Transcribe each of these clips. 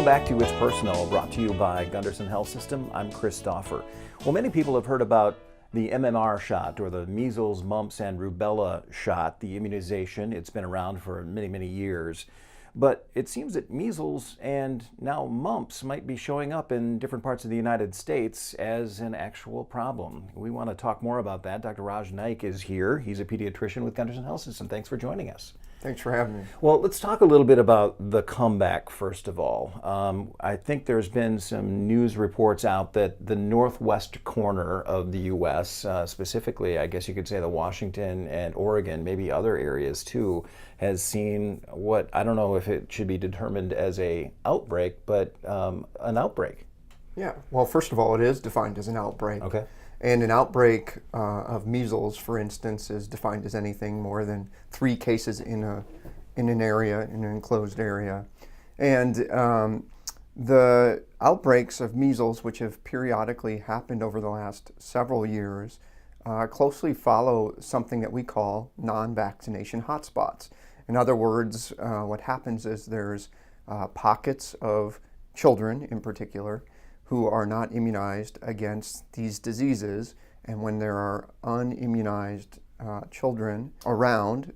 Welcome back to It's Personal, brought to you by Gunderson Health System. I'm Chris Stauffer. Well, many people have heard about the MMR shot, or the measles, mumps, and rubella shot, the immunization. It's been around for many, many years. But it seems that measles and now mumps might be showing up in different parts of the United States as an actual problem. We want to talk more about that. Dr. Naik is here. He's a pediatrician with Gunderson Health System. Thanks for joining us. Thanks for having me. Well, let's talk a little bit about the comeback, first of all. I think there's been some news reports out that the northwest corner of the U.S., specifically, I guess you could say the Washington and Oregon, maybe other areas too, has seen what, I don't know if it should be determined as an outbreak, but an outbreak. Yeah, well, first of all, it is defined as an outbreak. Okay. And an outbreak of measles, for instance, is defined as anything more than 3 cases in an area, in an enclosed area. And the outbreaks of measles, which have periodically happened over the last several years, closely follow something that we call non-vaccination hotspots. In other words, what happens is there's pockets of children in particular who are not immunized against these diseases, and when there are unimmunized children around,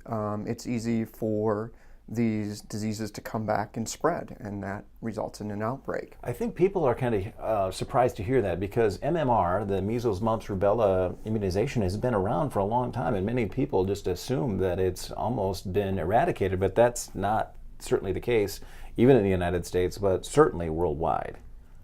it's easy for these diseases to come back and spread, and that results in an outbreak. I think people are kind of surprised to hear that, because MMR, the measles, mumps, rubella immunization, has been around for a long time, and many people just assume that it's almost been eradicated, but that's not certainly the case, even in the United States, but certainly worldwide.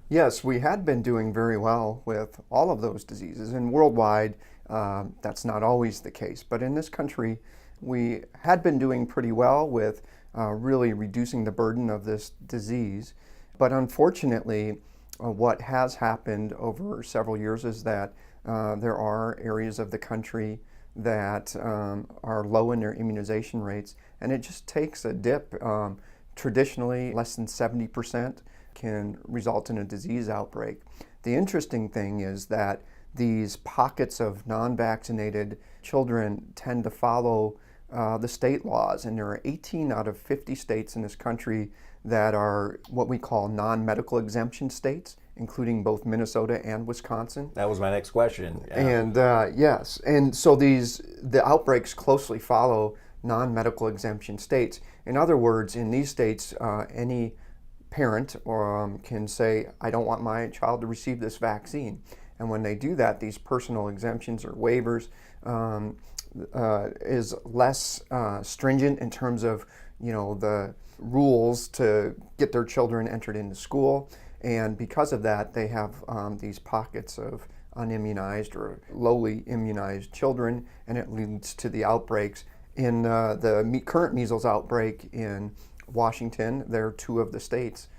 Yes, we had been doing very well with all of those diseases, and worldwide that's not always the case. But in this country, we had been doing pretty well with really reducing the burden of this disease. But unfortunately, what has happened over several years is that there are areas of the country that are low in their immunization rates, and it just takes a dip. Traditionally, less than 70% can result in a disease outbreak. The interesting thing is that these pockets of non-vaccinated children tend to follow the state laws, and there are 18 out of 50 states in this country that are what we call non-medical exemption states, including both Minnesota and Wisconsin. That was my next question. Yeah. And yes, and so the outbreaks closely follow non-medical exemption states. In other words, in these states, any parent can say, I don't want my child to receive this vaccine. And when they do that, these personal exemptions or waivers is less stringent in terms of, the rules to get their children entered into school. And because of that, they have these pockets of unimmunized or lowly immunized children, and it leads to the outbreaks. In the current measles outbreak in Washington, there are 2 of the states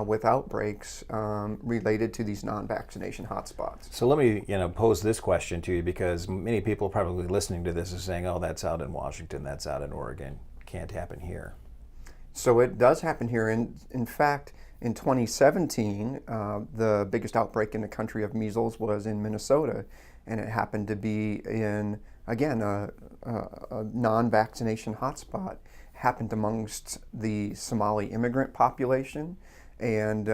with outbreaks related to these non-vaccination hotspots. So let me, pose this question to you, because many people probably listening to this are saying, "Oh, that's out in Washington, that's out in Oregon, can't happen here." So it does happen here. In fact, in 2017, the biggest outbreak in the country of measles was in Minnesota, and it happened to be in, again, a non-vaccination hotspot. Happened amongst the Somali immigrant population, and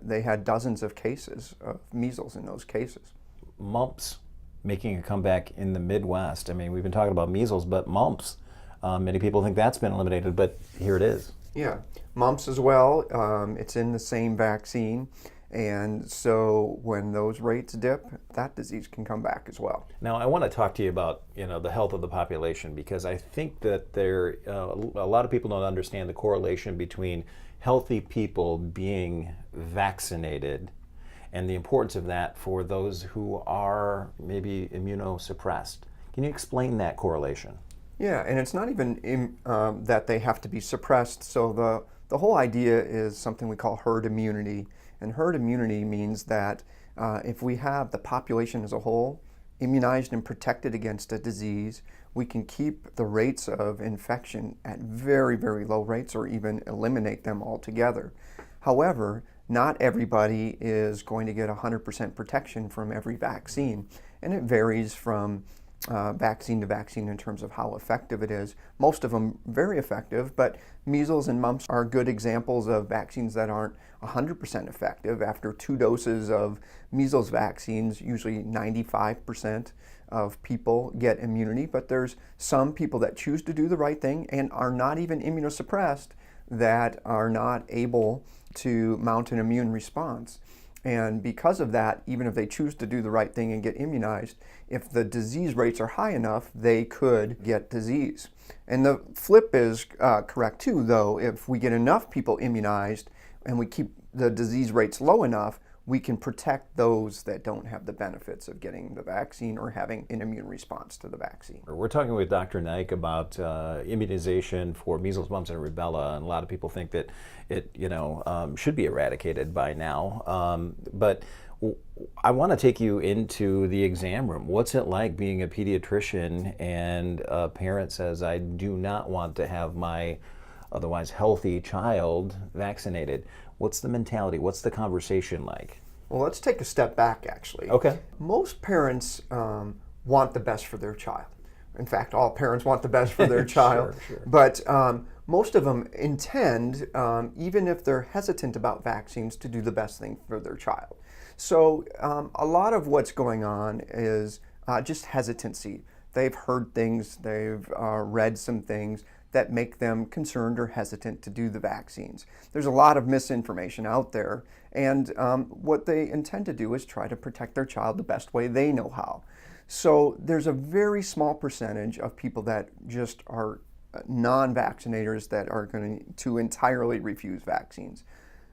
they had dozens of cases of measles in those cases. Mumps making a comeback in the Midwest. I mean, we've been talking about measles, but mumps, many people think that's been eliminated, but here it is. Yeah, mumps as well. It's in the same vaccine. And so when those rates dip, that disease can come back as well. Now, I want to talk to you about, the health of the population, because I think that a lot of people don't understand the correlation between healthy people being vaccinated and the importance of that for those who are maybe immunosuppressed. Can you explain that correlation? Yeah, and it's not even that they have to be suppressed. So the whole idea is something we call herd immunity. And herd immunity means that if we have the population as a whole immunized and protected against a disease, we can keep the rates of infection at very, very low rates, or even eliminate them altogether. However, not everybody is going to get 100% protection from every vaccine, and it varies from vaccine to vaccine in terms of how effective it is. Most of them very effective, but measles and mumps are good examples of vaccines that aren't 100% effective. After 2 doses of measles vaccines, usually 95% of people get immunity, but there's some people that choose to do the right thing and are not even immunosuppressed that are not able to mount an immune response. And because of that, even if they choose to do the right thing and get immunized, if the disease rates are high enough, they could get disease. And the flip is correct too, though. If we get enough people immunized and we keep the disease rates low enough, we can protect those that don't have the benefits of getting the vaccine or having an immune response to the vaccine. We're talking with Dr. Naik about immunization for measles, mumps, and rubella, and a lot of people think that it, should be eradicated by now. But I want to take you into the exam room. What's it like being a pediatrician and a parent says, I do not want to have my otherwise healthy child vaccinated? What's the mentality? What's the conversation like? Well, let's take a step back, actually. Okay. Most parents want the best for their child. In fact, all parents want the best for their child. Sure. But most of them intend, even if they're hesitant about vaccines, to do the best thing for their child. So a lot of what's going on is just hesitancy. They've heard things, they've read some things that make them concerned or hesitant to do the vaccines. There's a lot of misinformation out there, and what they intend to do is try to protect their child the best way they know how. So there's a very small percentage of people that just are non-vaccinators that are going to entirely refuse vaccines.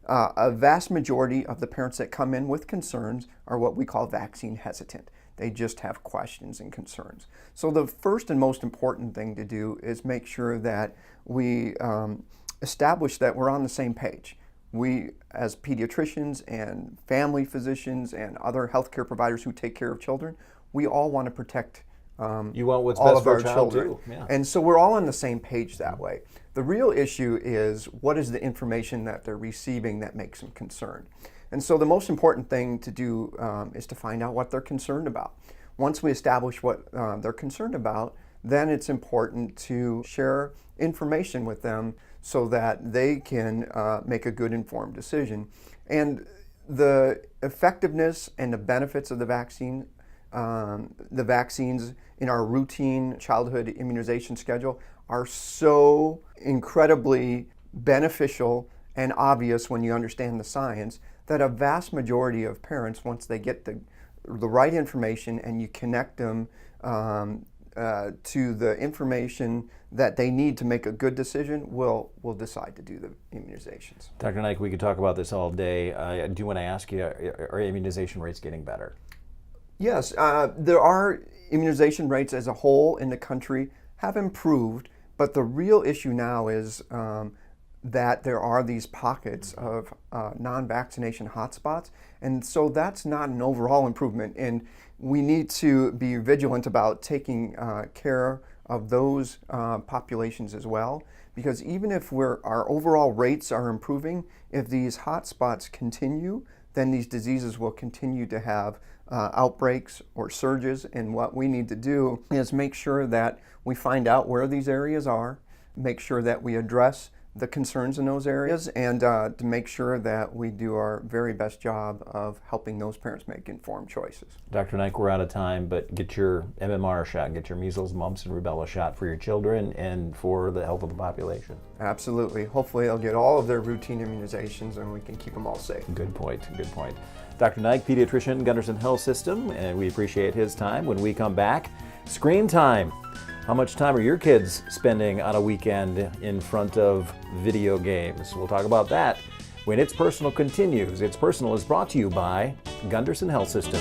A vast majority of the parents that come in with concerns are what we call vaccine hesitant. They just have questions and concerns. So the first and most important thing to do is make sure that we establish that we're on the same page. We, as pediatricians and family physicians and other healthcare providers who take care of children, we all want to protect you want what's all best of for our a child children. too. Yeah. And so we're all on the same page that way. The real issue is what is the information that they're receiving that makes them concerned. And so the most important thing to do is to find out what they're concerned about. Once we establish what they're concerned about, then it's important to share information with them so that they can make a good informed decision. And the effectiveness and the benefits of the vaccines in our routine childhood immunization schedule are so incredibly beneficial and obvious when you understand the science that a vast majority of parents, once they get the right information and you connect them to the information that they need to make a good decision, will decide to do the immunizations. Dr. Naik, we could talk about this all day. I do want to ask you, are immunization rates getting better? Yes, there are immunization rates as a whole in the country have improved, but the real issue now is that there are these pockets of non-vaccination hotspots, and so that's not an overall improvement, and we need to be vigilant about taking care of those populations as well, because even if our overall rates are improving, if these hotspots continue, then these diseases will continue to have outbreaks or surges, and what we need to do is make sure that we find out where these areas are, make sure that we address the concerns in those areas, and to make sure that we do our very best job of helping those parents make informed choices. Dr. Naik, we're out of time, but get your MMR shot, get your measles, mumps, and rubella shot for your children and for the health of the population. Absolutely. Hopefully they'll get all of their routine immunizations and we can keep them all safe. Good point, good point. Dr. Naik, pediatrician, Gunderson Health System, and we appreciate his time. When we come back, screen time. How much time are your kids spending on a weekend in front of video games? We'll talk about that when It's Personal continues. It's Personal is brought to you by Gunderson Health System.